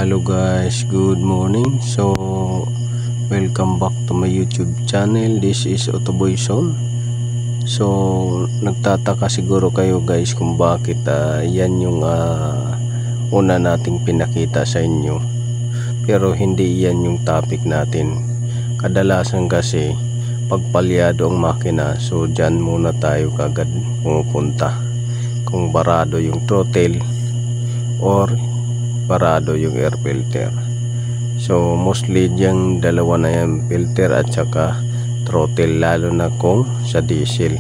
Hello guys, good morning. So welcome back to my YouTube channel. This is Otoboy Zone. So nagtataka siguro kayo guys kung bakit yan yung una nating pinakita sa inyo, pero hindi yan yung topic natin. Kadalasan kasi pagpalyado ang makina, so dyan muna tayo kagad pumupunta kung barado yung throttle or parado yung air filter. So mostly diyang dalawa na yan, filter at saka throttle, lalo na kung sa diesel.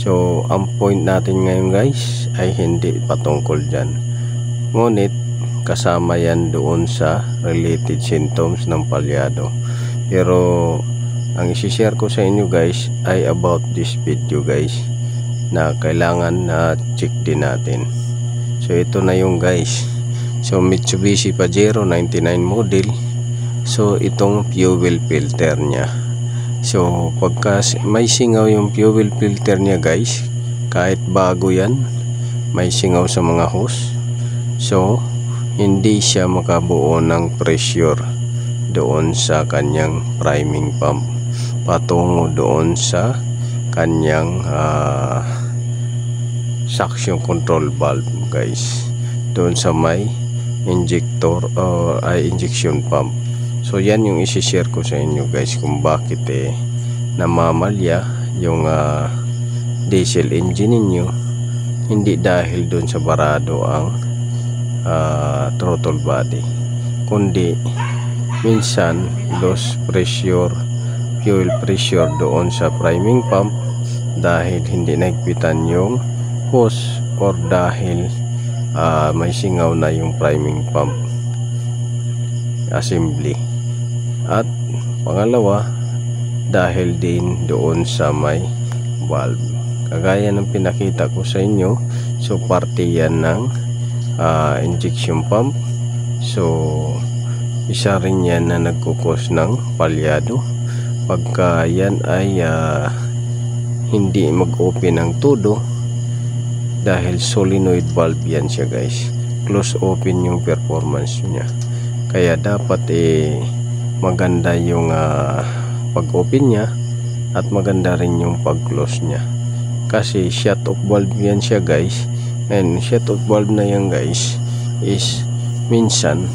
So ang point natin ngayon guys ay hindi patungkol dyan, ngunit kasama yan doon sa related symptoms ng palyado. Pero ang isi-share ko sa inyo guys ay about this video guys na kailangan na check din natin. So ito na yung guys. So Mitsubishi Pajero 99 model. So itong fuel filter nya. So pagka may singaw yung fuel filter nya guys, kahit bago yan, may singaw sa mga hose. So hindi siya makabuo ng pressure doon sa kanyang priming pump patungo doon sa kanyang suction control valve guys, doon sa may injector ay injection pump. So yan yung isi-share ko sa inyo guys kung bakit namamalya yung diesel engine ninyo. Hindi dahil doon sa barado ang throttle body, kundi minsan loss pressure, fuel pressure doon sa priming pump dahil hindi nagpitan yung hose or dahil may singaw na yung priming pump assembly. At pangalawa, dahil din doon sa may valve, kagaya ng pinakita ko sa inyo. So parte yan ng injection pump. So isa rin yan na nagkukos ng palyado pagka yan ay hindi mag-open ng todo, dahil solenoid valve yan siya guys. Close open yung performance nya, kaya dapat maganda yung pag-open nya at maganda rin yung pag-close nya, kasi shut off valve yan siya guys. And shut off valve na yan guys is minsan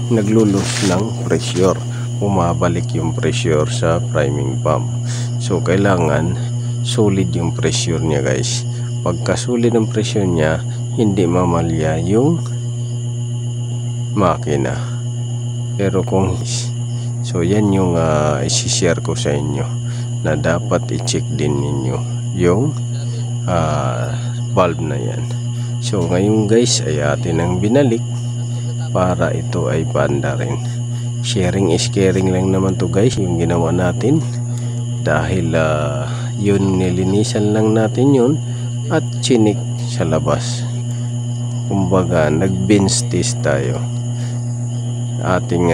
naglulus ng pressure, bumabalik yung pressure sa priming pump. So kailangan solid yung pressure nya guys. Pagka solid ang pressure nya, hindi mamalya yung makina. Pero kung so yan yung isi-share ko sa inyo na dapat i-check din ninyo yung valve na yan. So ngayon guys ay atin ang binalik para ito ay paanda rin. Sharing is caring lang naman to guys yung ginawa natin, dahil yun nilinisan lang natin yun at chinik sa labas. Kumbaga nag-bench test tayo. Ating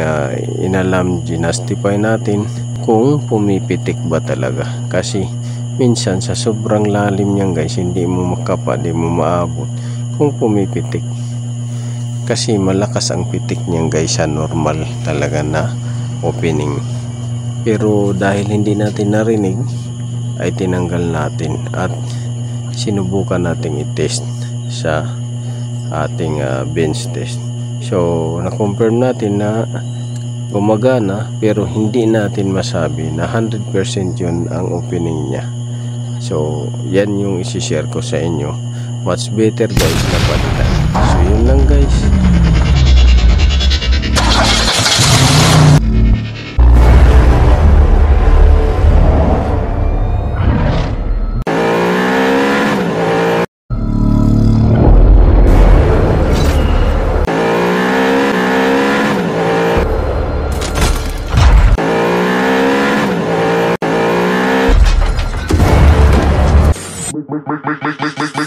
inalam, ginastify natin kung pumipitik ba talaga, kasi minsan sa sobrang lalim niyan guys hindi mo makapa, hindi mo maabot kung pumipitik, kasi malakas ang pitik niyan guys sa normal talaga na opening. Pero dahil hindi natin narinig ay tinanggal natin at sinubukan nating i-test sa ating bench test. So na-confirm natin na gumagana, pero hindi natin masabi na 100% yun ang opening nya. So yan yung isi-share ko sa inyo. Much better guys na palitan. So yun lang guys. Make